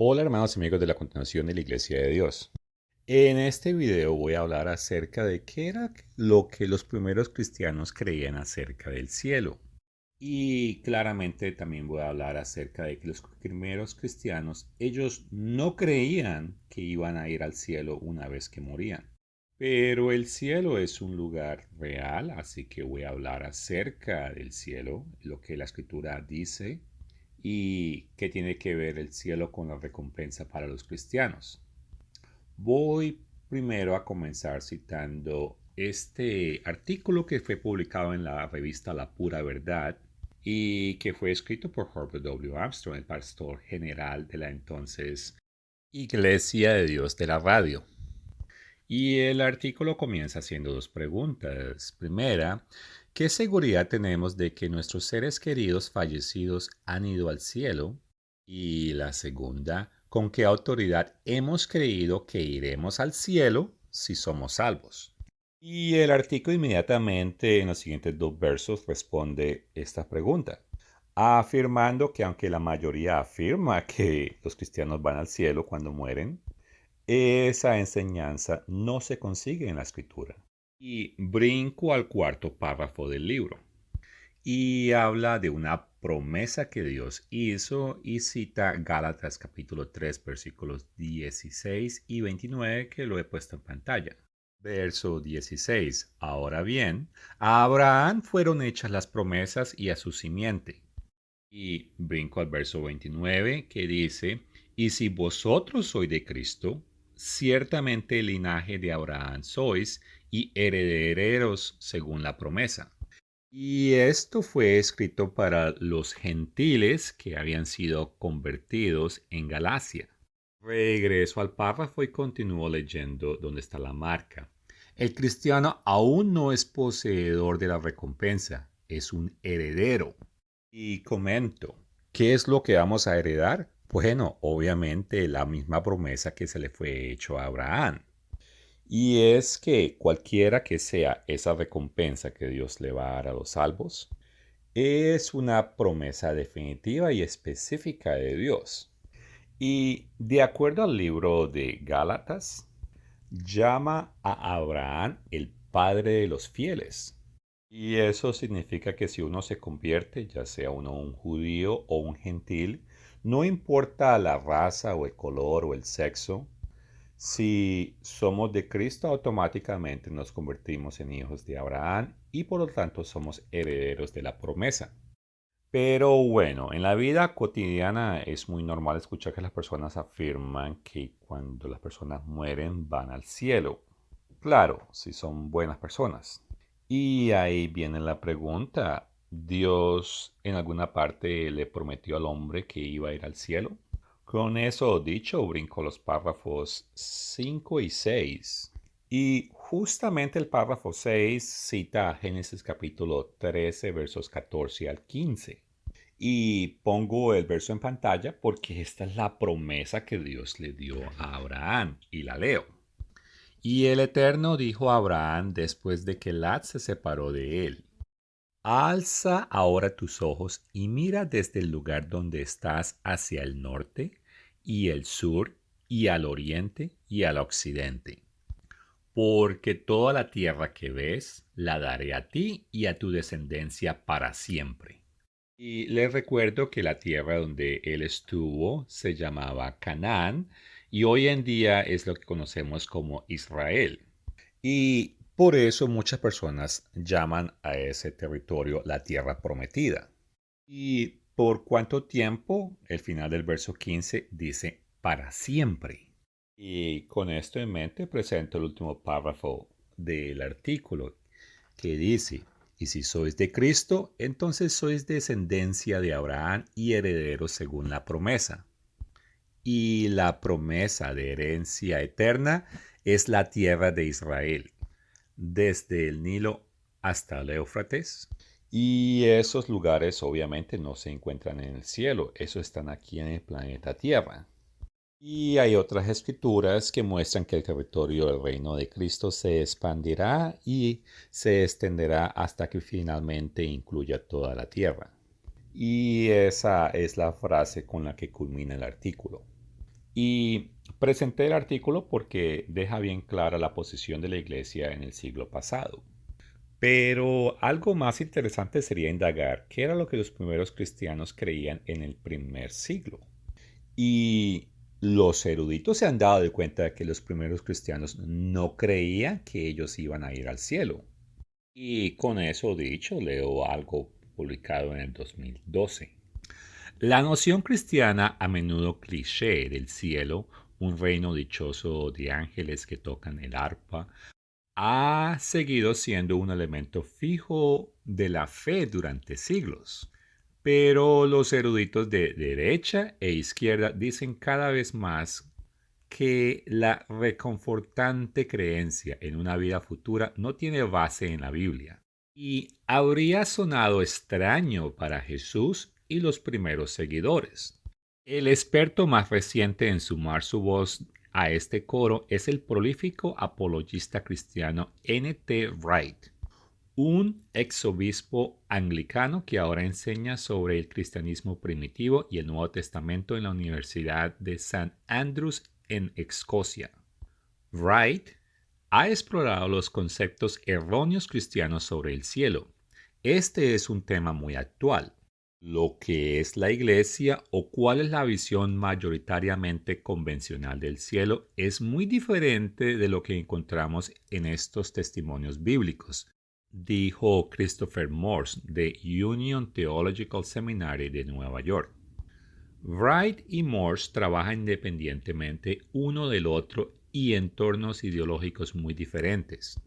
Hola hermanos y amigos de la continuación de la Iglesia de Dios. En este video voy a hablar acerca de qué era lo que los primeros cristianos creían acerca del cielo. Y claramente también voy a hablar acerca de que los primeros cristianos, ellos no creían que iban a ir al cielo una vez que morían. Pero el cielo es un lugar real, así que voy a hablar acerca del cielo, lo que la escritura dice y qué tiene que ver el cielo con la recompensa para los cristianos. Voy primero a comenzar citando este artículo que fue publicado en la revista La Pura Verdad y que fue escrito por Herbert W. Armstrong, el pastor general de la entonces Iglesia de Dios de la Radio. Y el artículo comienza haciendo dos preguntas. Primera, ¿qué seguridad tenemos de que nuestros seres queridos fallecidos han ido al cielo? Y la segunda, ¿con qué autoridad hemos creído que iremos al cielo si somos salvos? Y el artículo inmediatamente en los siguientes dos versos responde esta pregunta, afirmando que aunque la mayoría afirma que los cristianos van al cielo cuando mueren, esa enseñanza no se consigue en la escritura. Y brinco al cuarto párrafo del libro. Y habla de una promesa que Dios hizo y cita Gálatas capítulo 3 versículos 16 y 29 que lo he puesto en pantalla. Verso 16. Ahora bien, a Abraham fueron hechas las promesas y a su simiente. Y brinco al verso 29 que dice, y si vosotros sois de Cristo, ciertamente el linaje de Abraham sois y herederos según la promesa. Y esto fue escrito para los gentiles que habían sido convertidos en Galacia. Regreso al párrafo y continúo leyendo donde está la marca. El cristiano aún no es poseedor de la recompensa, es un heredero. Y comento, ¿qué es lo que vamos a heredar? Bueno, obviamente la misma promesa que se le fue hecho a Abraham. Y es que cualquiera que sea esa recompensa que Dios le va a dar a los salvos, es una promesa definitiva y específica de Dios. Y de acuerdo al libro de Gálatas, llama a Abraham el padre de los fieles. Y eso significa que si uno se convierte, ya sea uno un judío o un gentil, no importa la raza o el color o el sexo, si somos de Cristo, automáticamente nos convertimos en hijos de Abraham y por lo tanto somos herederos de la promesa. Pero bueno, en la vida cotidiana es muy normal escuchar que las personas afirman que cuando las personas mueren van al cielo. Claro, si son buenas personas. Y ahí viene la pregunta, ¿Dios en alguna parte le prometió al hombre que iba a ir al cielo? Con eso dicho, brinco los párrafos 5 y 6. Y justamente el párrafo 6 cita a Génesis capítulo 13, versos 14 al 15. Y pongo el verso en pantalla porque esta es la promesa que Dios le dio a Abraham. Y la leo. Y el Eterno dijo a Abraham después de que Lot se separó de él, alza ahora tus ojos y mira desde el lugar donde estás hacia el norte y el sur y al oriente y al occidente. Porque toda la tierra que ves la daré a ti y a tu descendencia para siempre. Y les recuerdo que la tierra donde él estuvo se llamaba Canaán y hoy en día es lo que conocemos como Israel. Y por eso muchas personas llaman a ese territorio la tierra prometida. ¿Y por cuánto tiempo? El final del verso 15 dice para siempre. Y con esto en mente presento el último párrafo del artículo que dice, y si sois de Cristo, entonces sois descendencia de Abraham y herederos según la promesa. Y la promesa de herencia eterna es la tierra de Israel, desde el Nilo hasta el Éufrates. Y esos lugares obviamente no se encuentran en el cielo, esos están aquí en el planeta Tierra. Y hay otras escrituras que muestran que el territorio del reino de Cristo se expandirá y se extenderá hasta que finalmente incluya toda la tierra. Y esa es la frase con la que culmina el artículo. Y presenté el artículo porque deja bien clara la posición de la Iglesia en el siglo pasado. Pero algo más interesante sería indagar qué era lo que los primeros cristianos creían en el primer siglo. Y los eruditos se han dado de cuenta de que los primeros cristianos no creían que ellos iban a ir al cielo. Y con eso dicho, leo algo publicado en el 2012. La noción cristiana, a menudo cliché del cielo, un reino dichoso de ángeles que tocan el arpa, ha seguido siendo un elemento fijo de la fe durante siglos. Pero los eruditos de derecha e izquierda dicen cada vez más que la reconfortante creencia en una vida futura no tiene base en la Biblia y habría sonado extraño para Jesús y los primeros seguidores. El experto más reciente en sumar su voz a este coro es el prolífico apologista cristiano N. T. Wright, un exobispo anglicano que ahora enseña sobre el cristianismo primitivo y el Nuevo Testamento en la Universidad de St. Andrews en Escocia. Wright ha explorado los conceptos erróneos cristianos sobre el cielo. Este es un tema muy actual. Lo que es la iglesia o cuál es la visión mayoritariamente convencional del cielo es muy diferente de lo que encontramos en estos testimonios bíblicos, dijo Christopher Morse de Union Theological Seminary de Nueva York. Wright y Morse trabajan independientemente uno del otro y en entornos ideológicos muy diferentes,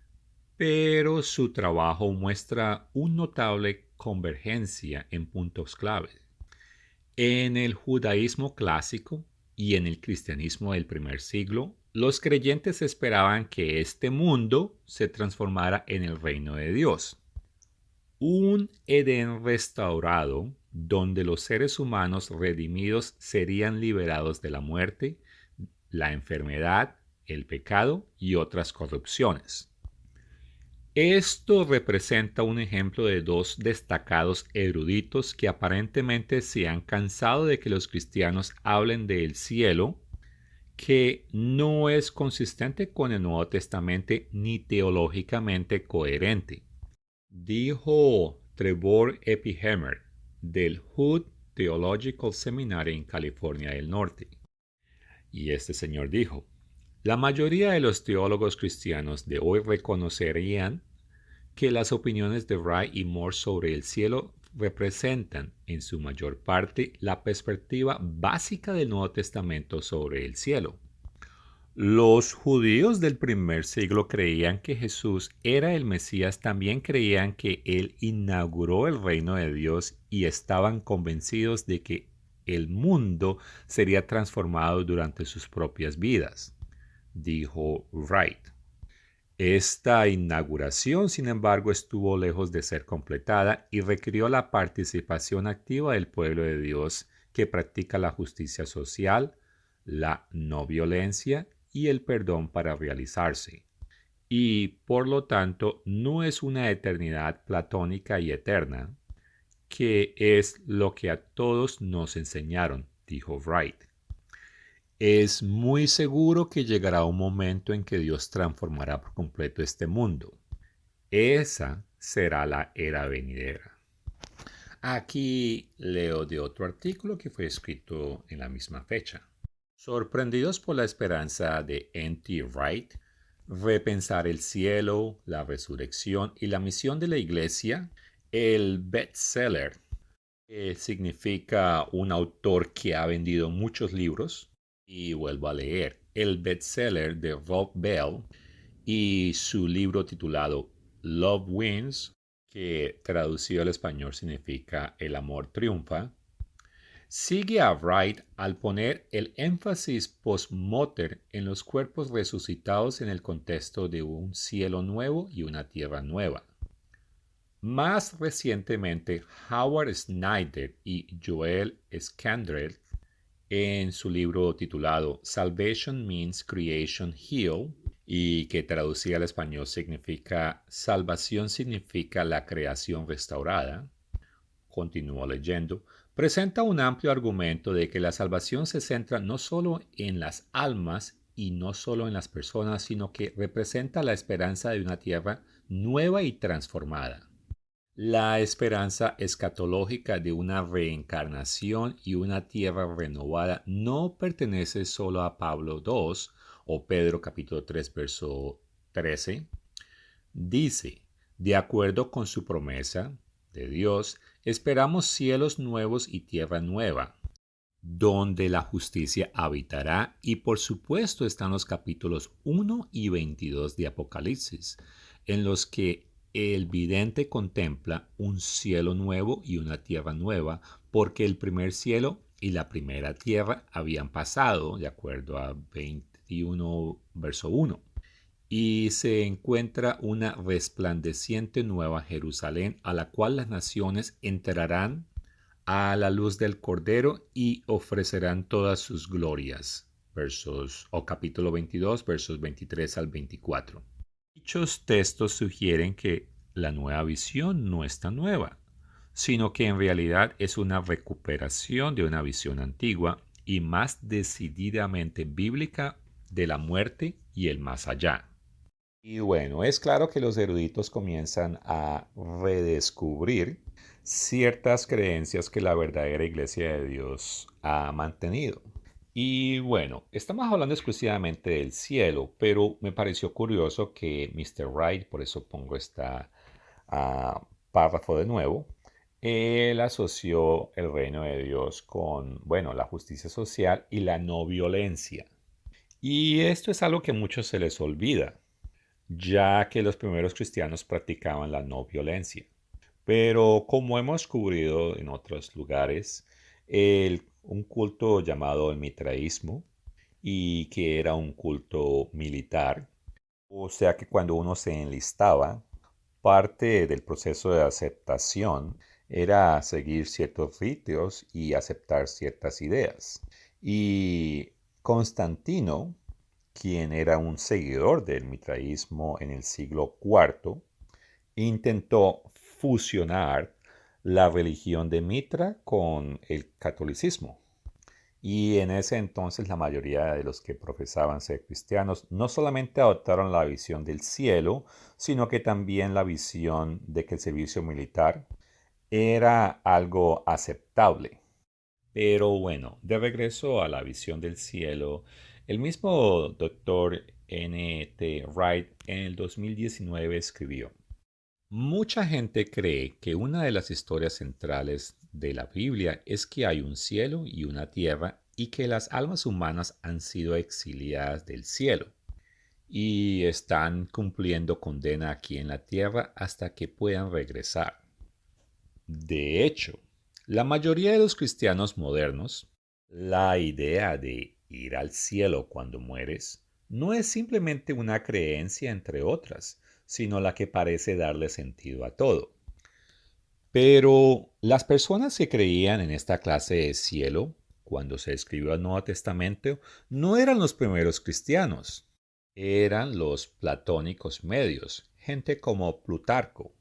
pero su trabajo muestra una notable convergencia en puntos clave. En el judaísmo clásico y en el cristianismo del primer siglo, los creyentes esperaban que este mundo se transformara en el reino de Dios, un Edén restaurado donde los seres humanos redimidos serían liberados de la muerte, la enfermedad, el pecado y otras corrupciones. Esto representa un ejemplo de dos destacados eruditos que aparentemente se han cansado de que los cristianos hablen del cielo, que no es consistente con el Nuevo Testamento ni teológicamente coherente, dijo Trevor Epiheimer del Hood Theological Seminary en California del Norte. Y este señor dijo: la mayoría de los teólogos cristianos de hoy reconocerían que las opiniones de Wright y Moore sobre el cielo representan, en su mayor parte, la perspectiva básica del Nuevo Testamento sobre el cielo. Los judíos del primer siglo creían que Jesús era el Mesías, también creían que Él inauguró el reino de Dios y estaban convencidos de que el mundo sería transformado durante sus propias vidas, dijo Wright. Esta inauguración, sin embargo, estuvo lejos de ser completada y requirió la participación activa del pueblo de Dios que practica la justicia social, la no violencia y el perdón para realizarse. Y, por lo tanto, no es una eternidad platónica y eterna, que es lo que a todos nos enseñaron, dijo Wright. Es muy seguro que llegará un momento en que Dios transformará por completo este mundo. Esa será la era venidera. Aquí leo de otro artículo que fue escrito en la misma fecha. Sorprendidos por la esperanza de N.T. Wright, repensar el cielo, la resurrección y la misión de la iglesia, el bestseller, que significa un autor que ha vendido muchos libros, y vuelvo a leer el bestseller de Rob Bell y su libro titulado Love Wins, que traducido al español significa El amor triunfa, sigue a Wright al poner el énfasis postmodern en los cuerpos resucitados en el contexto de un cielo nuevo y una tierra nueva. Más recientemente, Howard Snyder y Joel Scandrett, en su libro titulado Salvation Means Creation Heal, y que traducida al español significa Salvación significa la creación restaurada, continúo leyendo, presenta un amplio argumento de que la salvación se centra no solo en las almas y no solo en las personas, sino que representa la esperanza de una tierra nueva y transformada. La esperanza escatológica de una reencarnación y una tierra renovada no pertenece solo a Pablo 2 o Pedro capítulo 3 verso 13. Dice, de acuerdo con su promesa de Dios, esperamos cielos nuevos y tierra nueva, donde la justicia habitará, y por supuesto están los capítulos 1 y 22 de Apocalipsis, en los que el vidente contempla un cielo nuevo y una tierra nueva, porque el primer cielo y la primera tierra habían pasado, de acuerdo a 21 verso 1. Y se encuentra una resplandeciente nueva Jerusalén, a la cual las naciones entrarán a la luz del Cordero y ofrecerán todas sus glorias. Versos o capítulo 22, versos 23 al 24. Dichos textos sugieren que la nueva visión no es tan nueva, sino que en realidad es una recuperación de una visión antigua y más decididamente bíblica de la muerte y el más allá. Y bueno, es claro que los eruditos comienzan a redescubrir ciertas creencias que la verdadera Iglesia de Dios ha mantenido. Y bueno, estamos hablando exclusivamente del cielo, pero me pareció curioso que Mr. Wright, por eso pongo este párrafo de nuevo, él asoció el reino de Dios con, bueno, la justicia social y la no violencia. Y esto es algo que a muchos se les olvida, ya que los primeros cristianos practicaban la no violencia. Pero como hemos cubrido en otros lugares, un culto llamado el mitraísmo, y que era un culto militar, o sea que cuando uno se enlistaba, parte del proceso de aceptación era seguir ciertos ritos y aceptar ciertas ideas. Y Constantino, quien era un seguidor del mitraísmo en el siglo IV, intentó fusionar la religión de Mitra con el catolicismo. Y en ese entonces la mayoría de los que profesaban ser cristianos no solamente adoptaron la visión del cielo, sino que también la visión de que el servicio militar era algo aceptable. Pero bueno, de regreso a la visión del cielo, el mismo doctor N. T. Wright en el 2019 escribió: mucha gente cree que una de las historias centrales de la Biblia es que hay un cielo y una tierra y que las almas humanas han sido exiliadas del cielo y están cumpliendo condena aquí en la tierra hasta que puedan regresar. De hecho, la mayoría de los cristianos modernos, la idea de ir al cielo cuando mueres no es simplemente una creencia entre otras, sino la que parece darle sentido a todo. Pero las personas que creían en esta clase de cielo, cuando se escribió el Nuevo Testamento, no eran los primeros cristianos, eran los platónicos medios, gente como Plutarco.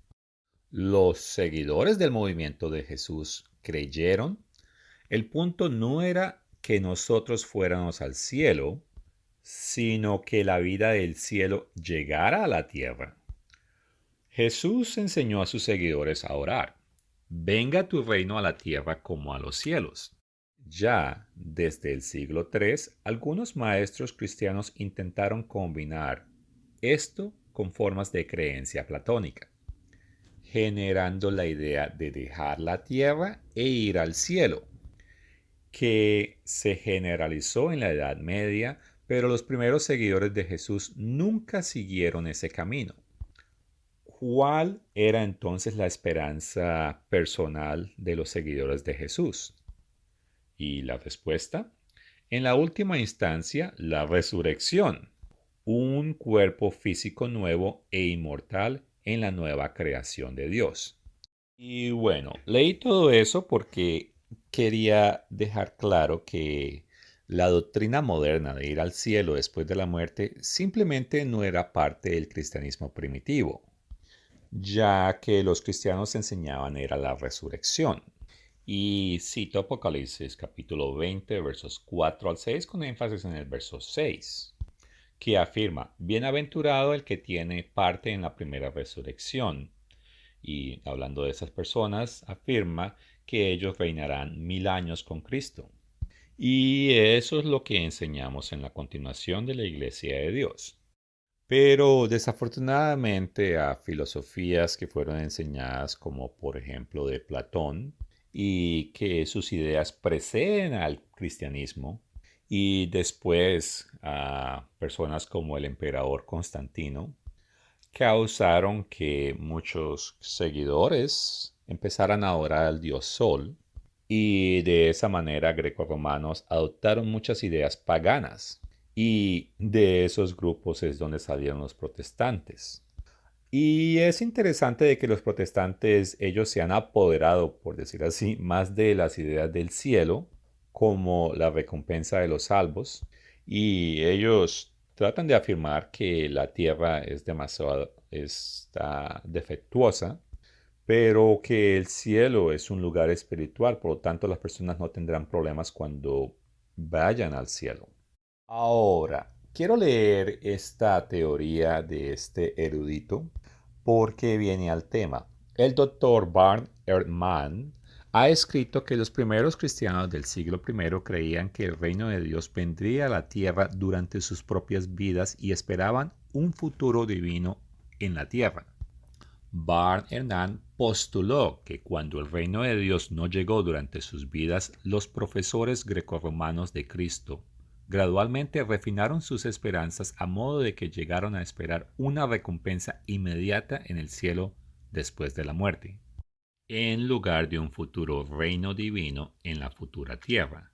Los seguidores del movimiento de Jesús creyeron. El punto no era que nosotros fuéramos al cielo, sino que la vida del cielo llegara a la tierra. Jesús enseñó a sus seguidores a orar: venga tu reino a la tierra como a los cielos. Ya desde el siglo III, algunos maestros cristianos intentaron combinar esto con formas de creencia platónica, generando la idea de dejar la tierra e ir al cielo, que se generalizó en la Edad Media, pero los primeros seguidores de Jesús nunca siguieron ese camino. ¿Cuál era entonces la esperanza personal de los seguidores de Jesús? Y la respuesta: en la última instancia, la resurrección, un cuerpo físico nuevo e inmortal en la nueva creación de Dios. Y bueno, leí todo eso porque quería dejar claro que la doctrina moderna de ir al cielo después de la muerte simplemente no era parte del cristianismo primitivo, ya que los cristianos enseñaban era la resurrección. Y cito Apocalipsis capítulo 20, versos 4 al 6, con énfasis en el verso 6, que afirma, bienaventurado el que tiene parte en la primera resurrección. Y hablando de esas personas, afirma que ellos reinarán 1000 años con Cristo. Y eso es lo que enseñamos en la continuación de la Iglesia de Dios. Pero desafortunadamente a filosofías que fueron enseñadas como por ejemplo de Platón y que sus ideas preceden al cristianismo y después a personas como el emperador Constantino causaron que muchos seguidores empezaran a adorar al dios Sol y de esa manera grecorromanos adoptaron muchas ideas paganas y de esos grupos es donde salieron los protestantes. Y es interesante de que los protestantes, ellos se han apoderado, por decir así, más de las ideas del cielo, como la recompensa de los salvos, y ellos tratan de afirmar que la tierra es demasiado, está defectuosa, pero que el cielo es un lugar espiritual, por lo tanto las personas no tendrán problemas cuando vayan al cielo. Ahora, quiero leer esta teoría de este erudito porque viene al tema. El doctor Barn Ehrman ha escrito que los primeros cristianos del siglo I creían que el reino de Dios vendría a la tierra durante sus propias vidas y esperaban un futuro divino en la tierra. Barn Hernán postuló que cuando el reino de Dios no llegó durante sus vidas, los profesores grecorromanos de Cristo gradualmente refinaron sus esperanzas a modo de que llegaron a esperar una recompensa inmediata en el cielo después de la muerte, en lugar de un futuro reino divino en la futura tierra.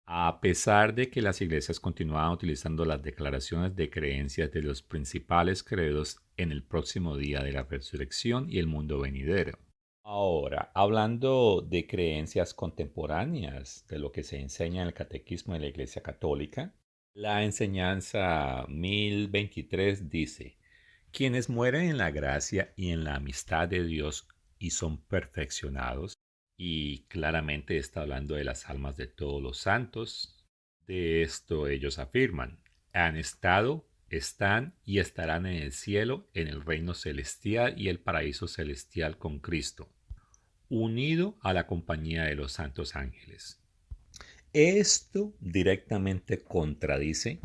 A pesar de que las iglesias continuaban utilizando las declaraciones de creencias de los principales credos en el próximo día de la resurrección y el mundo venidero. Ahora, hablando de creencias contemporáneas, de lo que se enseña en el Catequismo de la Iglesia Católica, la enseñanza 1023 dice, quienes mueren en la gracia y en la amistad de Dios y son perfeccionados, y claramente está hablando de las almas de todos los santos. De esto ellos afirman, han estado, están y estarán en el cielo, en el reino celestial y el paraíso celestial con Cristo, unido a la compañía de los santos ángeles. Esto directamente contradice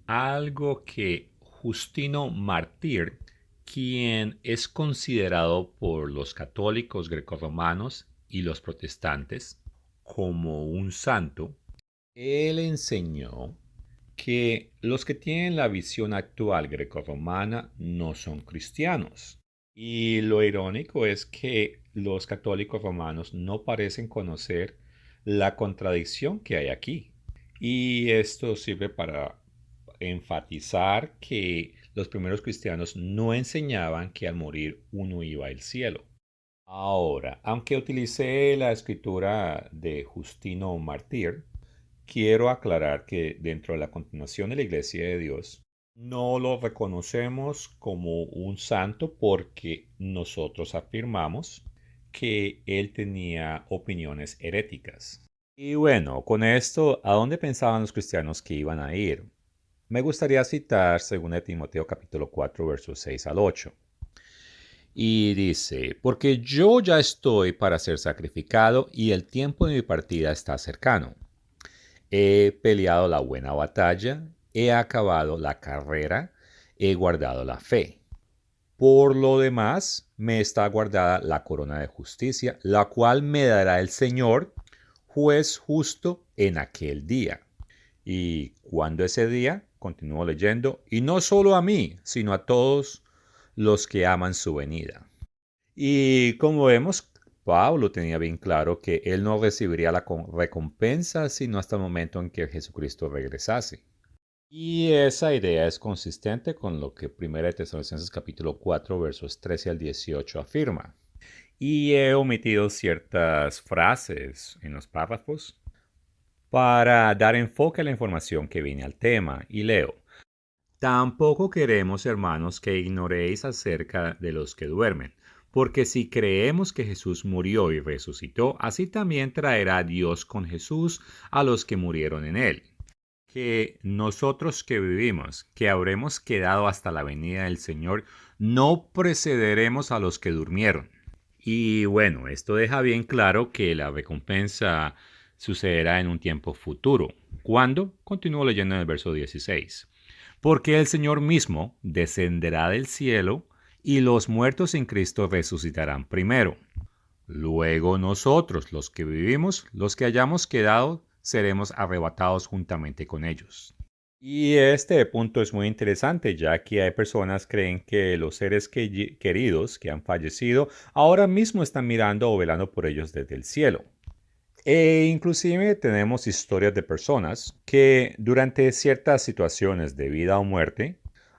algo que Justino Mártir, quien es considerado por los católicos grecorromanos y los protestantes como un santo, él enseñó que los que tienen la visión actual grecorromana no son cristianos. Y lo irónico es que los católicos romanos no parecen conocer la contradicción que hay aquí. Y esto sirve para enfatizar que los primeros cristianos no enseñaban que al morir uno iba al cielo. Ahora, aunque utilicé la escritura de Justino Mártir, quiero aclarar que dentro de la continuación de la Iglesia de Dios, no lo reconocemos como un santo porque nosotros afirmamos que él tenía opiniones heréticas. Y bueno, con esto, ¿a dónde pensaban los cristianos que iban a ir? Me gustaría citar 2 Timoteo capítulo 4 versos 6 al 8. Y dice, porque yo ya estoy para ser sacrificado y el tiempo de mi partida está cercano. He peleado la buena batalla, he acabado la carrera, he guardado la fe. Por lo demás, me está guardada la corona de justicia, la cual me dará el Señor, juez justo, en aquel día. Y cuando ese día, continúo leyendo, y no solo a mí, sino a todos los que aman su venida. Y como vemos, Pablo tenía bien claro que él no recibiría la recompensa sino hasta el momento en que Jesucristo regresase. Y esa idea es consistente con lo que 1 Tesalonicenses capítulo 4 versos 13 al 18 afirma. Y he omitido ciertas frases en los párrafos para dar enfoque a la información que viene al tema, y leo. Tampoco queremos, hermanos, que ignoréis acerca de los que duermen, Porque si creemos que Jesús murió y resucitó, así también traerá Dios con Jesús a los que murieron en él. Que nosotros que vivimos, que habremos quedado hasta la venida del Señor, no precederemos a los que durmieron. Y bueno, esto deja bien claro que la recompensa sucederá en un tiempo futuro. ¿Cuándo? Continúo leyendo en el verso 16. Porque el Señor mismo descenderá del cielo y los muertos en Cristo resucitarán primero. Luego nosotros, los que vivimos, los que hayamos quedado, seremos arrebatados juntamente con ellos. Y este punto es muy interesante, ya que hay personas que creen que los seres queridos que han fallecido ahora mismo están mirando o velando por ellos desde el cielo. E inclusive tenemos historias de personas que durante ciertas situaciones de vida o muerte,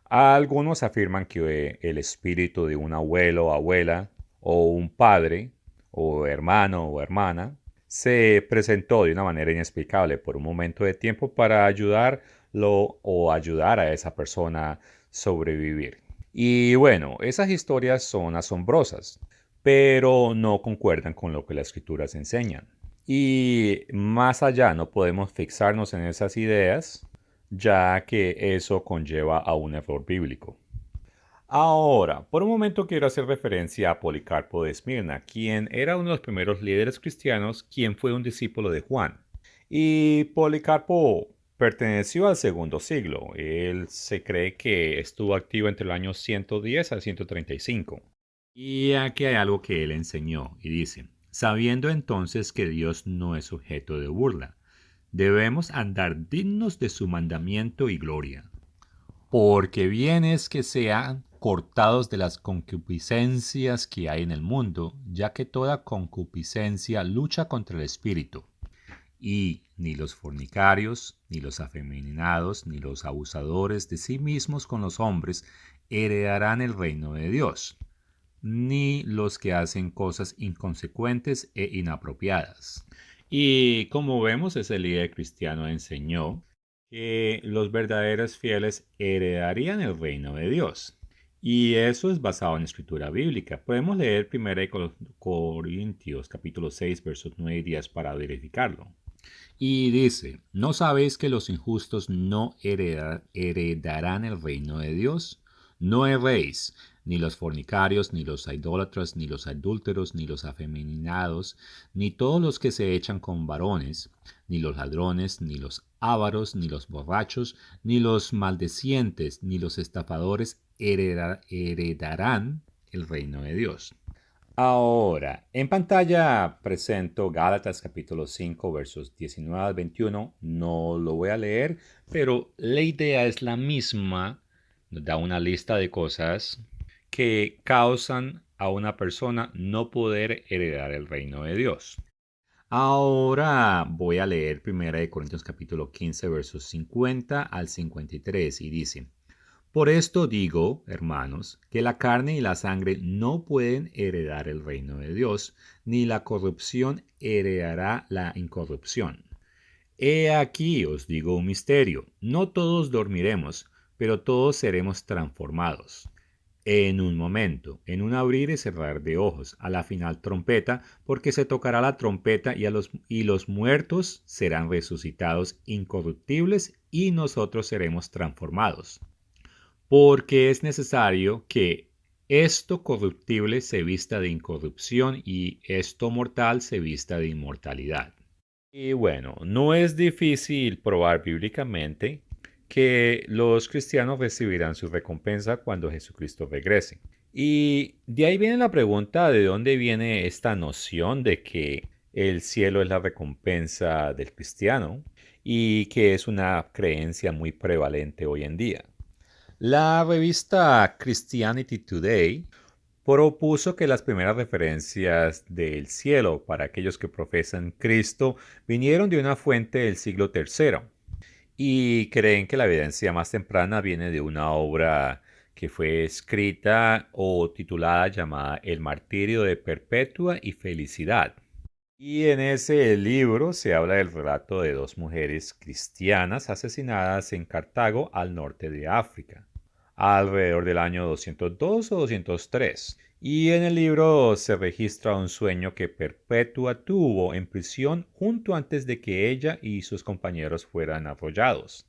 algunos afirman que el espíritu de un abuelo o abuela o un padre o hermano o hermana se presentó de una manera inexplicable por un momento de tiempo para ayudarlo o ayudar a esa persona a sobrevivir. Y bueno, esas historias son asombrosas, pero no concuerdan con lo que las escrituras enseñan. Y más allá no podemos fixarnos en esas ideas, ya que eso conlleva a un error bíblico. Ahora, por un momento quiero hacer referencia a Policarpo de Esmirna, quien era uno de los primeros líderes cristianos, quien fue un discípulo de Juan. Y Policarpo perteneció al segundo siglo. Él se cree que estuvo activo entre los años 110 al 135. Y aquí hay algo que él enseñó y dice, sabiendo entonces que Dios no es objeto de burla, debemos andar dignos de su mandamiento y gloria. Porque bien es que sean cortados de las concupiscencias que hay en el mundo, ya que toda concupiscencia lucha contra el espíritu. Y ni los fornicarios, ni los afeminados, ni los abusadores de sí mismos con los hombres heredarán el reino de Dios, ni los que hacen cosas inconsecuentes e inapropiadas. Y como vemos, ese líder cristiano enseñó que los verdaderos fieles heredarían el reino de Dios. Y eso es basado en escritura bíblica. Podemos leer 1 Corintios capítulo 6 versos 9 y 10 para verificarlo. Y dice, ¿no sabéis que los injustos no heredarán el reino de Dios? No erréis, ni los fornicarios, ni los idólatras, ni los adúlteros, ni los afeminados, ni todos los que se echan con varones, ni los ladrones, ni los ávaros, ni los borrachos, ni los maldecientes, ni los estafadores heredarán el reino de Dios. Ahora, en pantalla presento Gálatas capítulo 5 versos 19 al 21. No lo voy a leer, pero la idea es la misma. Nos da una lista de cosas que causan a una persona no poder heredar el reino de Dios. Ahora voy a leer 1 Corintios capítulo 15 versos 50 al 53 y dice, por esto digo, hermanos, que la carne y la sangre no pueden heredar el reino de Dios, ni la corrupción heredará la incorrupción. He aquí os digo un misterio, no todos dormiremos, pero todos seremos transformados. En un momento, en un abrir y cerrar de ojos, a la final trompeta, porque se tocará la trompeta y los muertos serán resucitados incorruptibles y nosotros seremos transformados. Porque es necesario que esto corruptible se vista de incorrupción y esto mortal se vista de inmortalidad. Y bueno, no es difícil probar bíblicamente que los cristianos recibirán su recompensa cuando Jesucristo regrese. Y de ahí viene la pregunta de dónde viene esta noción de que el cielo es la recompensa del cristiano y que es una creencia muy prevalente hoy en día. La revista Christianity Today propuso que las primeras referencias del cielo para aquellos que profesan Cristo vinieron de una fuente del siglo III y creen que la evidencia más temprana viene de una obra que fue escrita o titulada llamada El martirio de Perpetua y Felicidad. Y en ese libro se habla del relato de dos mujeres cristianas asesinadas en Cartago al norte de África, alrededor del año 202 o 203. Y en el libro se registra un sueño que Perpetua tuvo en prisión junto antes de que ella y sus compañeros fueran arrojados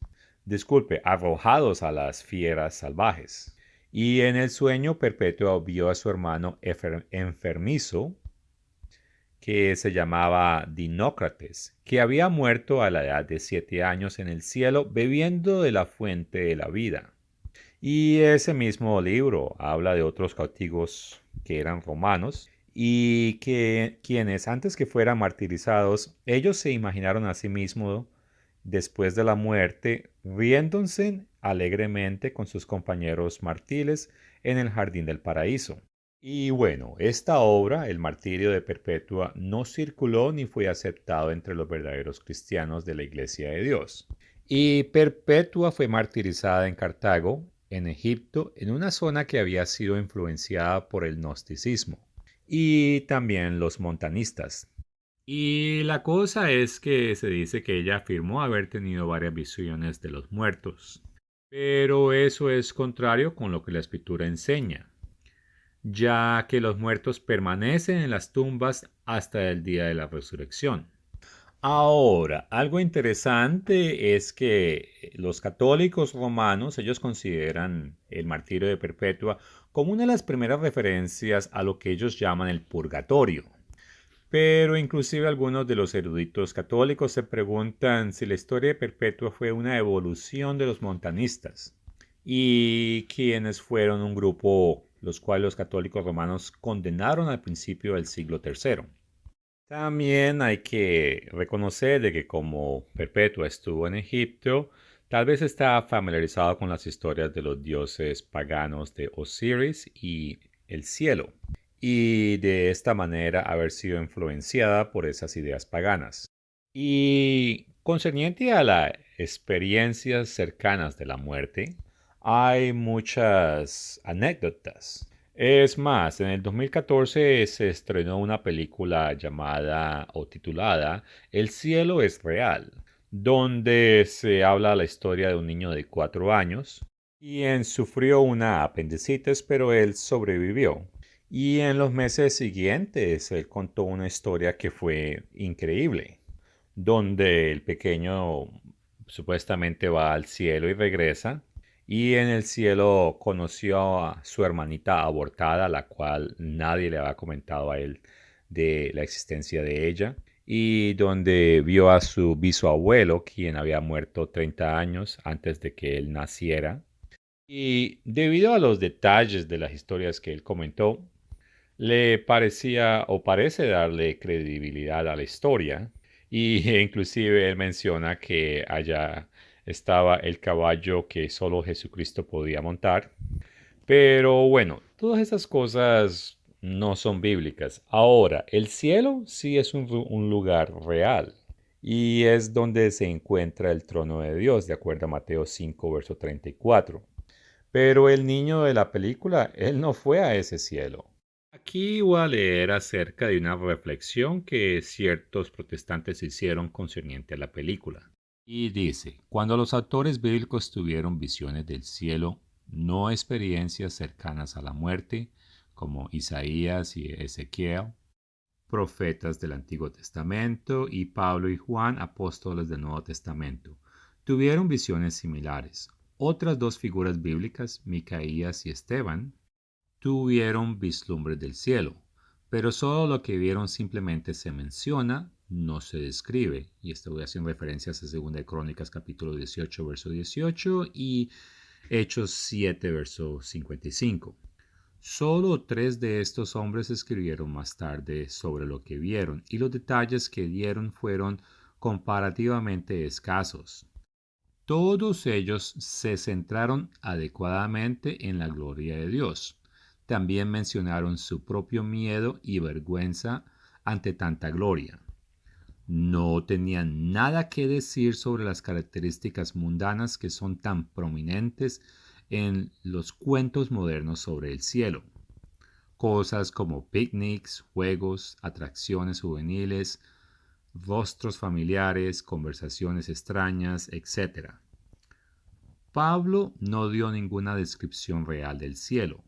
a las fieras salvajes. Y en el sueño Perpetua vio a su hermano enfermizo, que se llamaba Dinócrates, que había muerto a la edad de 7 años en el cielo bebiendo de la fuente de la vida. Y ese mismo libro habla de otros cautivos que eran romanos y que quienes antes que fueran martirizados, ellos se imaginaron a sí mismos después de la muerte riéndose alegremente con sus compañeros martiles en el jardín del paraíso. Y bueno, esta obra, El martirio de Perpetua, no circuló ni fue aceptado entre los verdaderos cristianos de la Iglesia de Dios. Y Perpetua fue martirizada en Cartago, en Egipto, en una zona que había sido influenciada por el gnosticismo y también los montanistas. Y la cosa es que se dice que ella afirmó haber tenido varias visiones de los muertos. Pero eso es contrario con lo que la escritura enseña, ya que los muertos permanecen en las tumbas hasta el día de la resurrección. Ahora, algo interesante es que los católicos romanos, ellos consideran el martirio de Perpetua como una de las primeras referencias a lo que ellos llaman el purgatorio. Pero inclusive algunos de los eruditos católicos se preguntan si la historia de Perpetua fue una evolución de los montanistas y quienes fueron un grupo los cuales los católicos romanos condenaron al principio del siglo III. También hay que reconocer de que como Perpetua estuvo en Egipto, tal vez está familiarizado con las historias de los dioses paganos de Osiris y el cielo, y de esta manera haber sido influenciada por esas ideas paganas. Y concerniente a las experiencias cercanas de la muerte, hay muchas anécdotas. Es más, en el 2014 se estrenó una película llamada o titulada El cielo es real, donde se habla la historia de un niño de 4 años, quien sufrió una apendicitis, pero él sobrevivió. Y en los meses siguientes él contó una historia que fue increíble, donde el pequeño supuestamente va al cielo y regresa, y en el cielo conoció a su hermanita abortada, la cual nadie le había comentado a él de la existencia de ella, y donde vio a su bisabuelo, quien había muerto 30 años antes de que él naciera. Y debido a los detalles de las historias que él comentó, le parecía o parece darle credibilidad a la historia, y inclusive él menciona que allá estaba el caballo que solo Jesucristo podía montar. Pero bueno, todas esas cosas no son bíblicas. Ahora, el cielo sí es un lugar real y es donde se encuentra el trono de Dios, de acuerdo a Mateo 5, verso 34. Pero el niño de la película, él no fue a ese cielo. Aquí voy a leer acerca de una reflexión que ciertos protestantes hicieron concerniente a la película. Y dice, cuando los autores bíblicos tuvieron visiones del cielo, no experiencias cercanas a la muerte, como Isaías y Ezequiel, profetas del Antiguo Testamento, y Pablo y Juan, apóstoles del Nuevo Testamento, tuvieron visiones similares. Otras dos figuras bíblicas, Micaías y Esteban, tuvieron vislumbres del cielo, pero solo lo que vieron simplemente se menciona, no se describe. Y esto voy a hacer referencias a 2 de Crónicas capítulo 18, verso 18 y Hechos 7, verso 55. Solo 3 de estos hombres escribieron más tarde sobre lo que vieron, y los detalles que dieron fueron comparativamente escasos. Todos ellos se centraron adecuadamente en la gloria de Dios. También mencionaron su propio miedo y vergüenza ante tanta gloria. No tenían nada que decir sobre las características mundanas que son tan prominentes en los cuentos modernos sobre el cielo. Cosas como picnics, juegos, atracciones juveniles, rostros familiares, conversaciones extrañas, etc. Pablo no dio ninguna descripción real del cielo.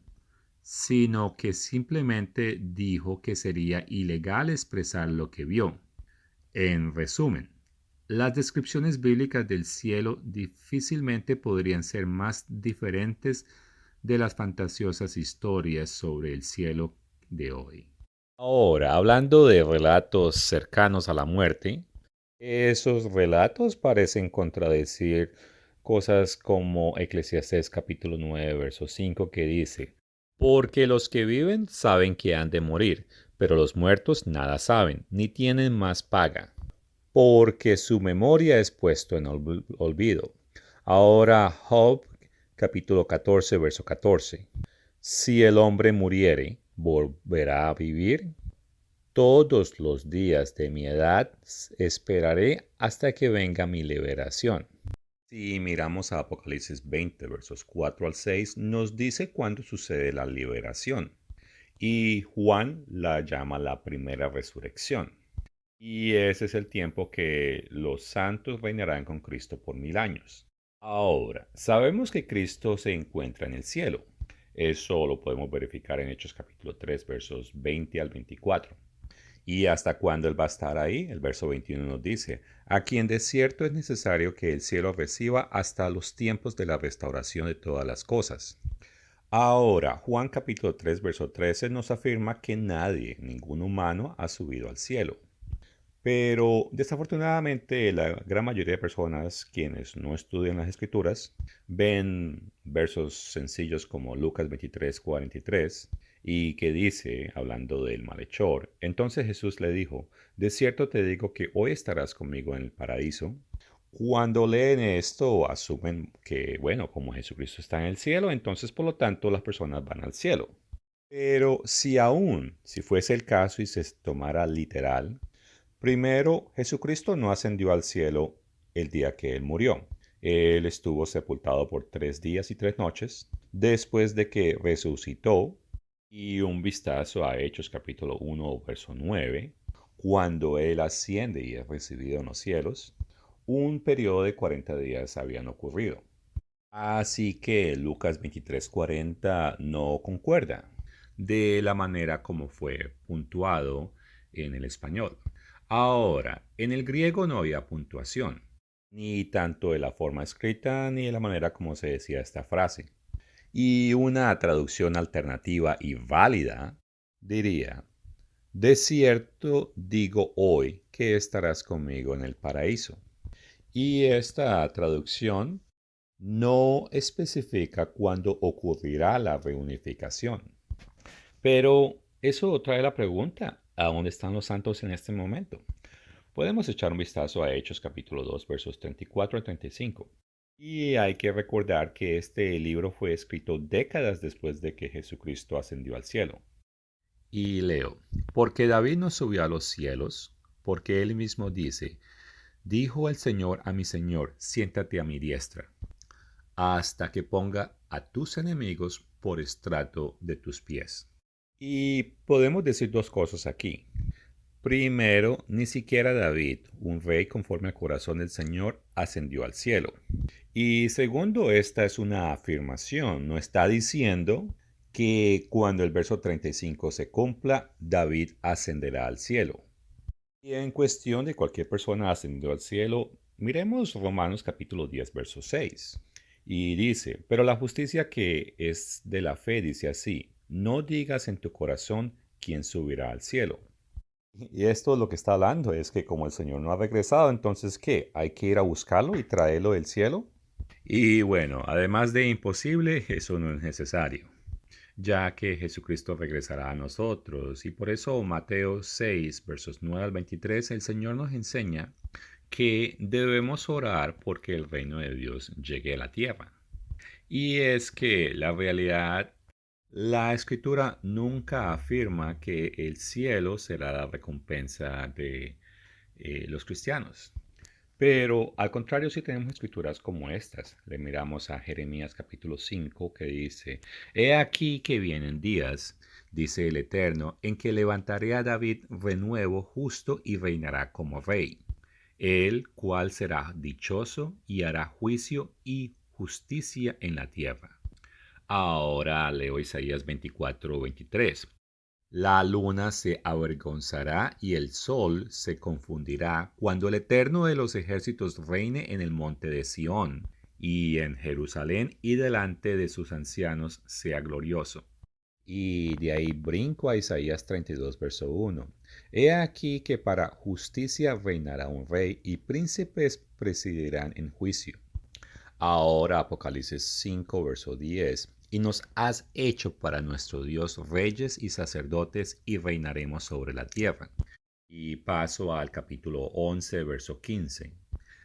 sino que simplemente dijo que sería ilegal expresar lo que vio. En resumen, las descripciones bíblicas del cielo difícilmente podrían ser más diferentes de las fantasiosas historias sobre el cielo de hoy. Ahora, hablando de relatos cercanos a la muerte, esos relatos parecen contradecir cosas como Eclesiastés capítulo 9, verso 5, que dice, porque los que viven saben que han de morir, pero los muertos nada saben, ni tienen más paga, porque su memoria es puesto en olvido. Ahora Job capítulo 14, verso 14, si el hombre muriere, ¿volverá a vivir? Todos los días de mi edad esperaré hasta que venga mi liberación. Si miramos a Apocalipsis 20, versos 4 al 6, nos dice cuándo sucede la liberación. Y Juan la llama la primera resurrección. Y ese es el tiempo que los santos reinarán con Cristo por 1000 años. Ahora, sabemos que Cristo se encuentra en el cielo. Eso lo podemos verificar en Hechos capítulo 3, versos 20 al 24. ¿Y hasta cuándo Él va a estar ahí? El verso 21 nos dice, a quien de cierto es necesario que el cielo reciba hasta los tiempos de la restauración de todas las cosas. Ahora, Juan capítulo 3, verso 13 nos afirma que nadie, ningún humano, ha subido al cielo. Pero desafortunadamente la gran mayoría de personas quienes no estudian las escrituras ven versos sencillos como Lucas 23:43 y que dice, hablando del malhechor, entonces Jesús le dijo, de cierto te digo que hoy estarás conmigo en el paraíso. Cuando leen esto asumen que, bueno, como Jesucristo está en el cielo, entonces por lo tanto las personas van al cielo. Pero si fuese el caso y se tomara literal, primero, Jesucristo no ascendió al cielo el día que Él murió. Él estuvo sepultado por 3 días y 3 noches, después de que resucitó, y un vistazo a Hechos capítulo 1, verso 9, cuando Él asciende y es recibido en los cielos, un periodo de 40 días habían ocurrido. Así que Lucas 23:40 no concuerda de la manera como fue puntuado en el español. Ahora, en el griego no había puntuación, ni tanto de la forma escrita ni de la manera como se decía esta frase. Y una traducción alternativa y válida diría, de cierto digo hoy que estarás conmigo en el paraíso. Y esta traducción no especifica cuándo ocurrirá la reunificación. Pero eso trae la pregunta, ¿a dónde están los santos en este momento? Podemos echar un vistazo a Hechos capítulo 2 versos 34 a 35. Y hay que recordar que este libro fue escrito décadas después de que Jesucristo ascendió al cielo. Y leo, porque David no subió a los cielos, porque él mismo dice, dijo el Señor a mi Señor, siéntate a mi diestra, hasta que ponga a tus enemigos por estrato de tus pies. Y podemos decir dos cosas aquí. Primero, ni siquiera David, un rey conforme al corazón del Señor, ascendió al cielo. Y segundo, esta es una afirmación, no está diciendo que cuando el verso 35 se cumpla, David ascenderá al cielo. Y en cuestión de cualquier persona ascendiendo al cielo, miremos Romanos capítulo 10, verso 6. Y dice, pero la justicia que es de la fe dice así, no digas en tu corazón quién subirá al cielo. Y esto lo que está hablando es que como el Señor no ha regresado, entonces ¿qué? ¿Hay que ir a buscarlo y traerlo del cielo? Y bueno, además de imposible, eso no es necesario, ya que Jesucristo regresará a nosotros. Y por eso Mateo 6, versos 9 al 23, el Señor nos enseña que debemos orar porque el reino de Dios llegue a la tierra. Y es que la escritura nunca afirma que el cielo será la recompensa de los cristianos. Pero al contrario, si tenemos escrituras como estas, le miramos a Jeremías capítulo 5 que dice, He aquí que vienen días, dice el Eterno, en que levantaré a David renuevo justo y reinará como rey, el cual será dichoso y hará juicio y justicia en la tierra. Ahora leo Isaías 24:23. La luna se avergonzará y el sol se confundirá cuando el Eterno de los ejércitos reine en el monte de Sión y en Jerusalén y delante de sus ancianos sea glorioso. Y de ahí brinco a Isaías 32, verso 1. He aquí que para justicia reinará un rey y príncipes presidirán en juicio. Ahora Apocalipsis 5, verso 10. Y nos has hecho para nuestro Dios reyes y sacerdotes y reinaremos sobre la tierra. Y paso al capítulo 11, verso 15.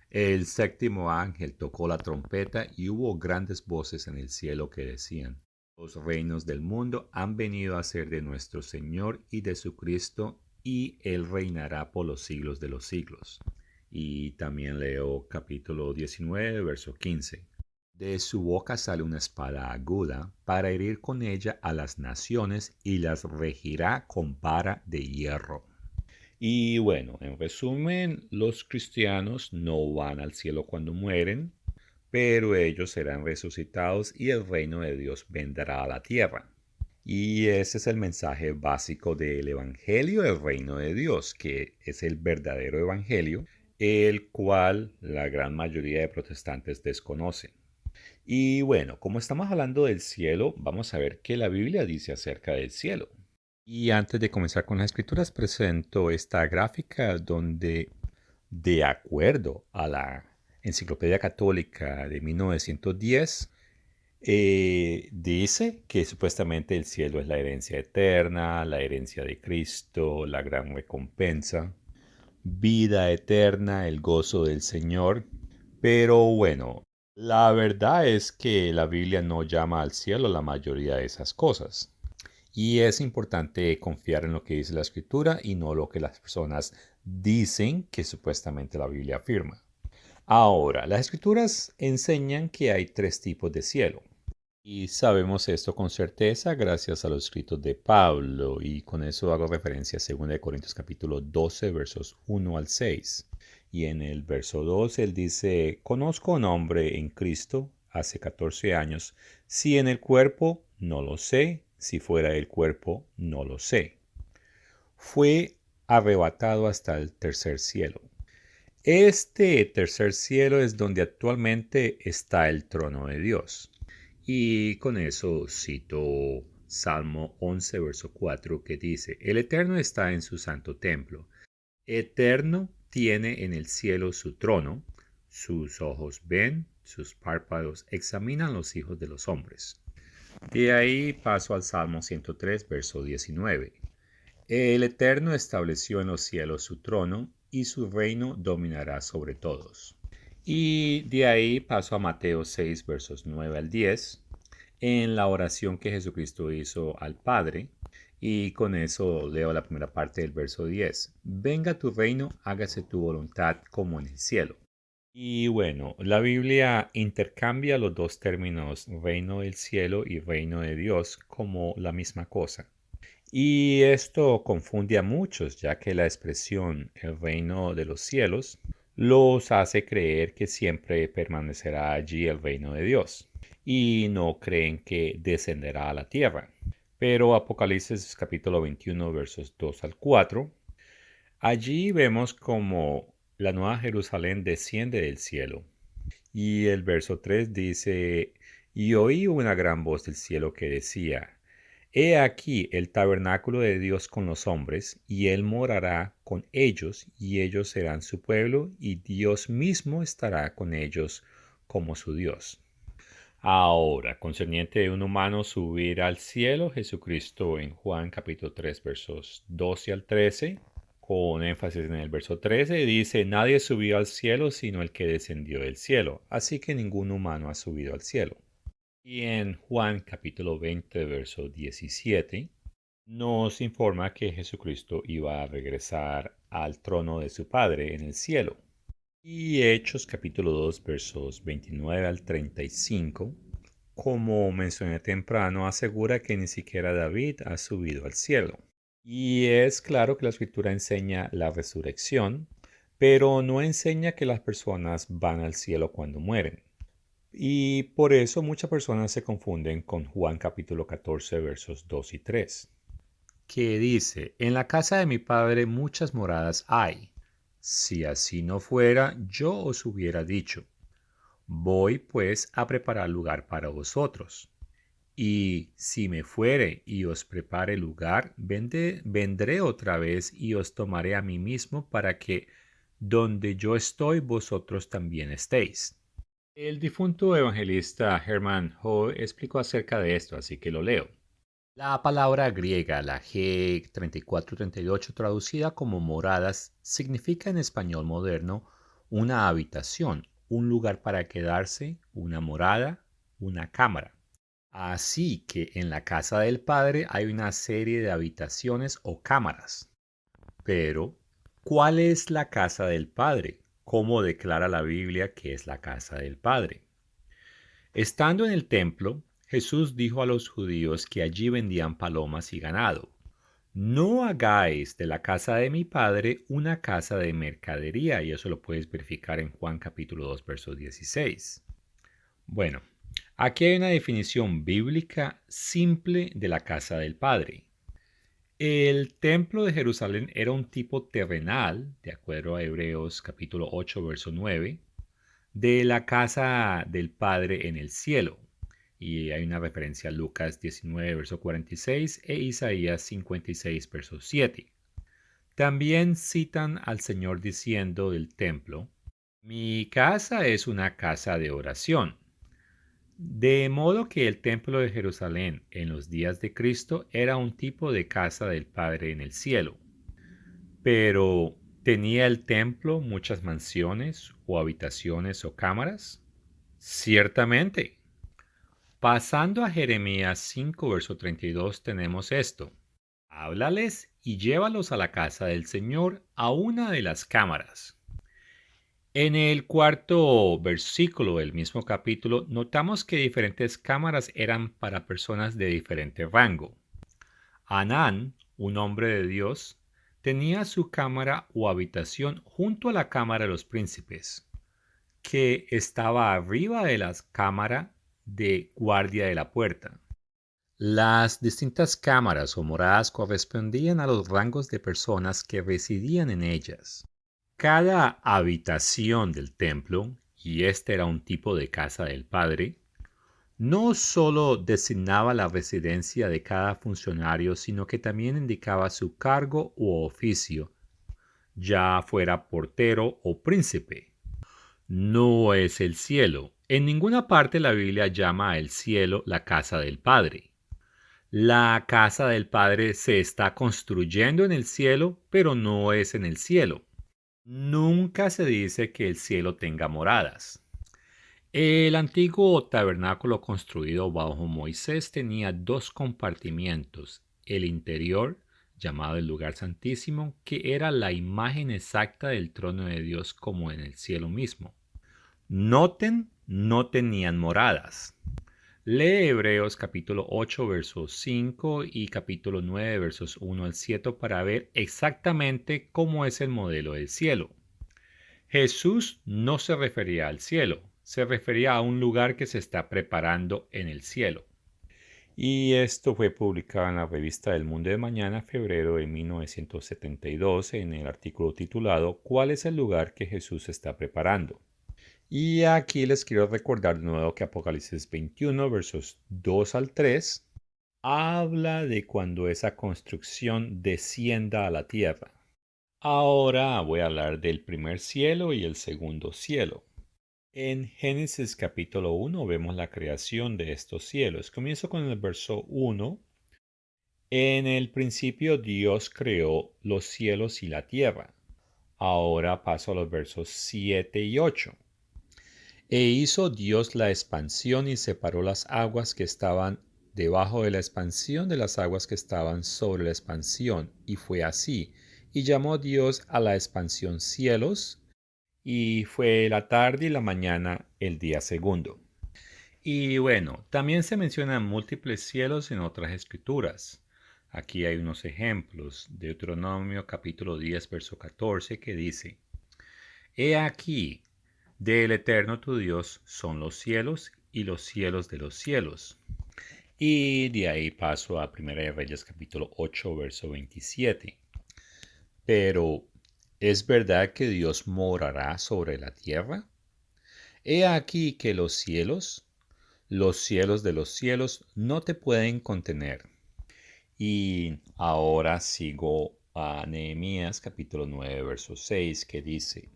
El séptimo ángel tocó la trompeta y hubo grandes voces en el cielo que decían: los reinos del mundo han venido a ser de nuestro Señor y de su Cristo, y Él reinará por los siglos de los siglos. Y también leo capítulo 19, verso 15. De su boca sale una espada aguda para herir con ella a las naciones y las regirá con vara de hierro. Y bueno, en resumen, los cristianos no van al cielo cuando mueren, pero ellos serán resucitados y el reino de Dios vendrá a la tierra. Y ese es el mensaje básico del Evangelio del Reino de Dios, que es el verdadero Evangelio, el cual la gran mayoría de protestantes desconocen. Y bueno, como estamos hablando del cielo, vamos a ver qué la Biblia dice acerca del cielo. Y antes de comenzar con las escrituras, presento esta gráfica donde, de acuerdo a la Enciclopedia Católica de 1910, dice que supuestamente el cielo es la herencia eterna, la herencia de Cristo, la gran recompensa, vida eterna, el gozo del Señor. Pero bueno, la verdad es que la Biblia no llama al cielo la mayoría de esas cosas. Y es importante confiar en lo que dice la escritura y no lo que las personas dicen que supuestamente la Biblia afirma. Ahora, las escrituras enseñan que hay tres tipos de cielo. Y sabemos esto con certeza gracias a los escritos de Pablo, y con eso hago referencia a 2 Corintios capítulo 12, versos 1 al 6. Y en el verso 2 él dice: conozco a un hombre en Cristo hace 14 años, si en el cuerpo, no lo sé, si fuera del cuerpo, no lo sé. Fue arrebatado hasta el tercer cielo. Este tercer cielo es donde actualmente está el trono de Dios. Y con eso cito Salmo 11, verso 4, que dice: el Eterno está en su santo templo. Eterno tiene en el cielo su trono. Sus ojos ven, sus párpados examinan los hijos de los hombres. De ahí paso al Salmo 103, verso 19. El Eterno estableció en los cielos su trono, y su reino dominará sobre todos. Y de ahí paso a Mateo 6, versos 9 al 10, en la oración que Jesucristo hizo al Padre. Y con eso leo la primera parte del verso 10. Venga tu reino, hágase tu voluntad como en el cielo. Y bueno, la Biblia intercambia los dos términos reino del cielo y reino de Dios como la misma cosa. Y esto confunde a muchos, ya que la expresión el reino de los cielos los hace creer que siempre permanecerá allí el reino de Dios, y no creen que descenderá a la tierra. Pero Apocalipsis capítulo 21 versos 2 al 4, allí vemos como la nueva Jerusalén desciende del cielo. Y el verso 3 dice: y oí una gran voz del cielo que decía: he aquí el tabernáculo de Dios con los hombres, y él morará con ellos, y ellos serán su pueblo, y Dios mismo estará con ellos como su Dios. Ahora, concerniente de un humano subir al cielo, Jesucristo en Juan capítulo 3 versos 12 al 13, con énfasis en el verso 13, dice: nadie subió al cielo sino el que descendió del cielo, así que ningún humano ha subido al cielo. Y en Juan capítulo 20 verso 17 nos informa que Jesucristo iba a regresar al trono de su Padre en el cielo. Y Hechos capítulo 2 versos 29 al 35, como mencioné temprano, asegura que ni siquiera David ha subido al cielo. Y es claro que la escritura enseña la resurrección, pero no enseña que las personas van al cielo cuando mueren. Y por eso muchas personas se confunden con Juan capítulo 14 versos 2 y 3, que dice, en la casa de mi padre muchas moradas hay. Si así no fuera, yo os hubiera dicho, voy pues a preparar lugar para vosotros. Y si me fuere y os prepare lugar, vendré otra vez y os tomaré a mí mismo para que donde yo estoy vosotros también estéis. El difunto evangelista Hermann Hohe explicó acerca de esto, así que lo leo. La palabra griega, la G3438, traducida como moradas, significa en español moderno una habitación, un lugar para quedarse, una morada, una cámara. Así que en la casa del Padre hay una serie de habitaciones o cámaras. Pero, ¿cuál es la casa del Padre? ¿Cómo declara la Biblia que es la casa del Padre? Estando en el templo, Jesús dijo a los judíos que allí vendían palomas y ganado. No hagáis de la casa de mi Padre una casa de mercadería, y eso lo puedes verificar en Juan capítulo 2, verso 16. Bueno, aquí hay una definición bíblica simple de la casa del Padre. El templo de Jerusalén era un tipo terrenal, de acuerdo a Hebreos capítulo 8, verso 9, de la casa del Padre en el cielo. Y hay una referencia a Lucas 19, verso 46 e Isaías 56, verso 7. También citan al Señor diciendo del templo, mi casa es una casa de oración. De modo que el templo de Jerusalén en los días de Cristo era un tipo de casa del Padre en el cielo. Pero, ¿tenía el templo muchas mansiones o habitaciones o cámaras? Ciertamente. Pasando a Jeremías 5, verso 32, tenemos esto. Háblales y llévalos a la casa del Señor, a una de las cámaras. En el cuarto versículo del mismo capítulo, notamos que diferentes cámaras eran para personas de diferente rango. Anán, un hombre de Dios, tenía su cámara o habitación junto a la cámara de los príncipes, que estaba arriba de la cámara de guardia de la puerta. Las distintas cámaras o moradas correspondían a los rangos de personas que residían en ellas. Cada habitación del templo, y este era un tipo de casa del Padre, no solo designaba la residencia de cada funcionario, sino que también indicaba su cargo u oficio, ya fuera portero o príncipe. No es el cielo. En ninguna parte la Biblia llama al cielo la casa del Padre. La casa del Padre se está construyendo en el cielo, pero no es en el cielo. Nunca se dice que el cielo tenga moradas. El antiguo tabernáculo construido bajo Moisés tenía dos compartimientos. El interior, llamado el lugar santísimo, que era la imagen exacta del trono de Dios como en el cielo mismo. Noten, no tenían moradas. Lee Hebreos capítulo 8 versos 5 y capítulo 9 versos 1 al 7 para ver exactamente cómo es el modelo del cielo. Jesús no se refería al cielo, se refería a un lugar que se está preparando en el cielo. Y esto fue publicado en la revista El Mundo de Mañana, febrero de 1972, en el artículo titulado ¿Cuál es el lugar que Jesús está preparando? Y aquí les quiero recordar de nuevo que Apocalipsis 21, versos 2 al 3, habla de cuando esa construcción descienda a la tierra. Ahora voy a hablar del primer cielo y el segundo cielo. En Génesis capítulo 1 vemos la creación de estos cielos. Comienzo con el verso 1. En el principio Dios creó los cielos y la tierra. Ahora paso a los versos 7 y 8. E hizo Dios la expansión y separó las aguas que estaban debajo de la expansión de las aguas que estaban sobre la expansión. Y fue así. Y llamó Dios a la expansión cielos, y fue la tarde y la mañana el día segundo. Y bueno, también se mencionan múltiples cielos en otras escrituras. Aquí hay unos ejemplos. Deuteronomio capítulo 10, verso 14, que dice, He aquí, Del Eterno tu Dios son los cielos y los cielos de los cielos. Y de ahí paso a 1 de Reyes capítulo 8, verso 27. Pero, ¿es verdad que Dios morará sobre la tierra? He aquí que los cielos de los cielos, no te pueden contener. Y ahora sigo a Nehemías capítulo 9, verso 6, que dice,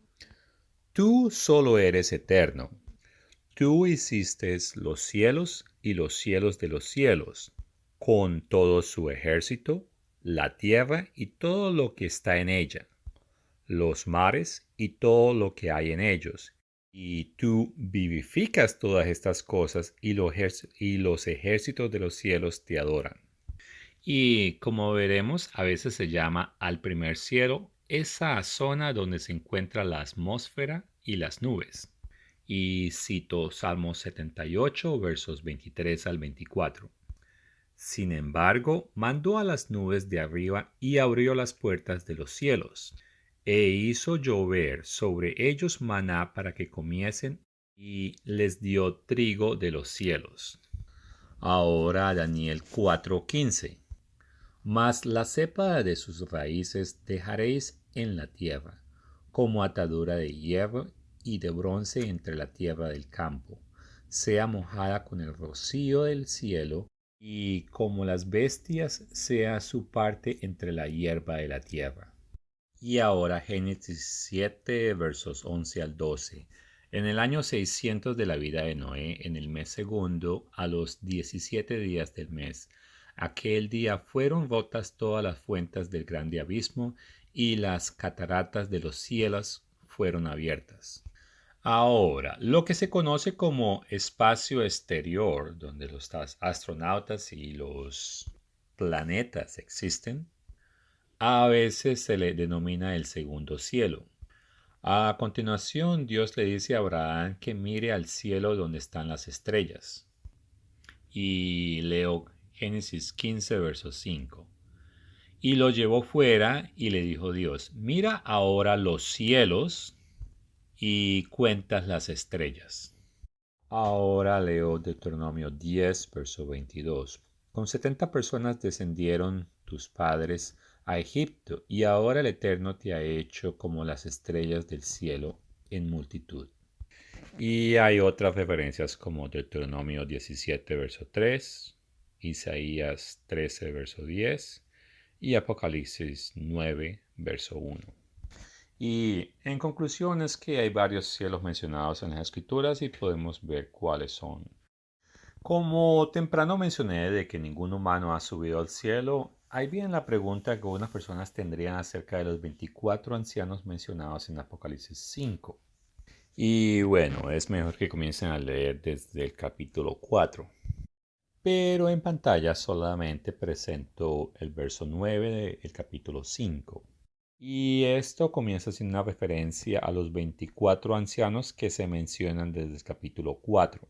Tú solo eres eterno. Tú hiciste los cielos y los cielos de los cielos, con todo su ejército, la tierra y todo lo que está en ella, los mares y todo lo que hay en ellos. Y tú vivificas todas estas cosas y los ejércitos de los cielos te adoran. Y como veremos, a veces se llama al primer cielo esa zona donde se encuentra la atmósfera y las nubes. Y cito Salmos 78, versos 23 al 24. Sin embargo, mandó a las nubes de arriba y abrió las puertas de los cielos, e hizo llover sobre ellos maná para que comiesen, y les dio trigo de los cielos. Ahora Daniel 4:15. Mas la cepa de sus raíces dejaréis en la tierra, como atadura de hierro y de bronce entre la tierra del campo, sea mojada con el rocío del cielo, y como las bestias sea su parte entre la hierba de la tierra. Y ahora Génesis 7, versos 11 al 12. En el año 600 de la vida de Noé, en el mes segundo, a los 17 días del mes, aquel día fueron rotas todas las fuentes del grande abismo, y las cataratas de los cielos fueron abiertas. Ahora, lo que se conoce como espacio exterior, donde los astronautas y los planetas existen, a veces se le denomina el segundo cielo. A continuación, Dios le dice a Abraham que mire al cielo donde están las estrellas. Y leo Génesis 15, verso 5. Y lo llevó fuera y le dijo Dios, mira ahora los cielos y cuentas las estrellas. Ahora leo Deuteronomio 10, verso 22. Con 70 personas descendieron tus padres a Egipto, y ahora el Eterno te ha hecho como las estrellas del cielo en multitud. Y hay otras referencias como Deuteronomio 17, verso 3, Isaías 13, verso 10 y Apocalipsis 9, verso 1. Y en conclusión es que hay varios cielos mencionados en las escrituras y podemos ver cuáles son. Como temprano mencioné de que ningún humano ha subido al cielo, hay bien la pregunta que algunas personas tendrían acerca de los 24 ancianos mencionados en Apocalipsis 5. Y bueno, es mejor que comiencen a leer desde el capítulo 4. Pero en pantalla solamente presento el verso 9 del capítulo 5. Y esto comienza sin una referencia a los 24 ancianos que se mencionan desde el capítulo 4.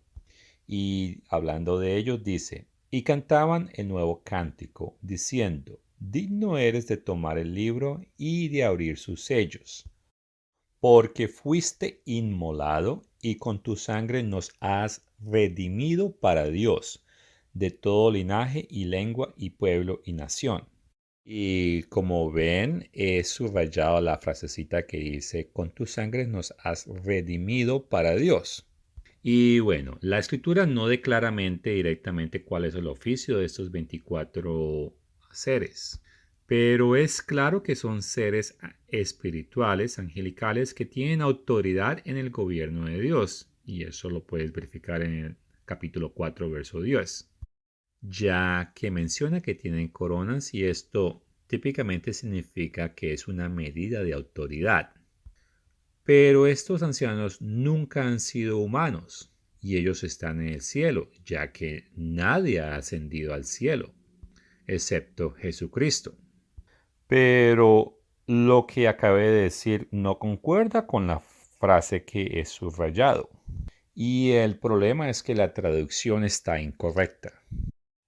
Y hablando de ellos dice, y cantaban el nuevo cántico, diciendo, digno eres de tomar el libro y de abrir sus sellos, porque fuiste inmolado y con tu sangre nos has redimido para Dios, de todo linaje y lengua y pueblo y nación. Y como ven, he subrayado la frasecita que dice, con tu sangre nos has redimido para Dios. Y bueno, la escritura no da claramente directamente cuál es el oficio de estos 24 seres, pero es claro que son seres espirituales, angelicales, que tienen autoridad en el gobierno de Dios. Y eso lo puedes verificar en el capítulo 4, verso 10. Ya que menciona que tienen coronas y esto típicamente significa que es una medida de autoridad. Pero estos ancianos nunca han sido humanos y ellos están en el cielo, ya que nadie ha ascendido al cielo, excepto Jesucristo. Pero lo que acabé de decir no concuerda con la frase que he subrayado. Y el problema es que la traducción está incorrecta.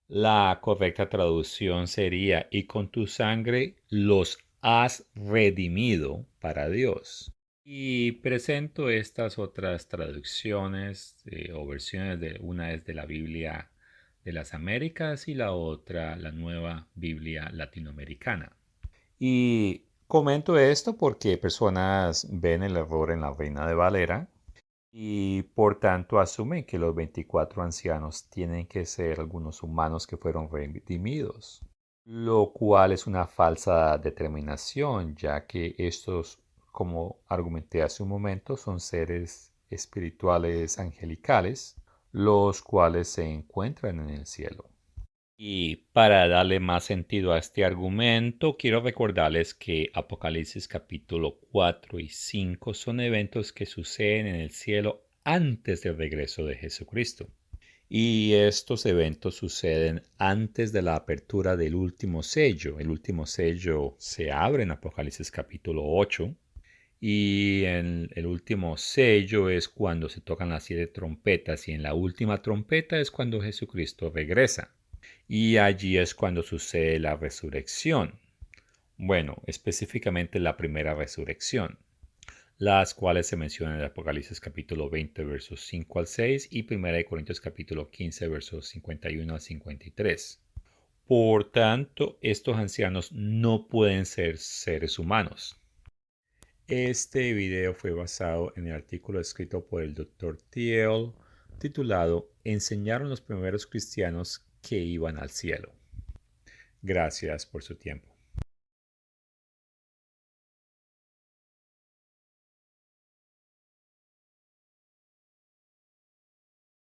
La correcta traducción sería, y con tu sangre los has redimido para Dios. Y presento estas otras traducciones o versiones de una es de la Biblia de las Américas y la otra la nueva Biblia latinoamericana. Y comento esto porque personas ven el error en la Reina de Valera y por tanto asumen que los 24 ancianos tienen que ser algunos humanos que fueron redimidos, lo cual es una falsa determinación, ya que estos, como argumenté hace un momento, son seres espirituales angelicales, los cuales se encuentran en el cielo. Y para darle más sentido a este argumento, quiero recordarles que Apocalipsis capítulo 4 y 5 son eventos que suceden en el cielo antes del regreso de Jesucristo. Y estos eventos suceden antes de la apertura del último sello. El último sello se abre en Apocalipsis capítulo 8 y en el último sello es cuando se tocan las 7 trompetas y en la última trompeta es cuando Jesucristo regresa. Y allí es cuando sucede la resurrección. Bueno, específicamente la primera resurrección, las cuales se mencionan en el Apocalipsis capítulo 20 versos 5 al 6 y 1 Corintios capítulo 15 versos 51 al 53. Por tanto, estos ancianos no pueden ser seres humanos. Este video fue basado en el artículo escrito por el Dr. Thiel titulado ¿Enseñaron los primeros cristianos que iban al cielo? Gracias por su tiempo.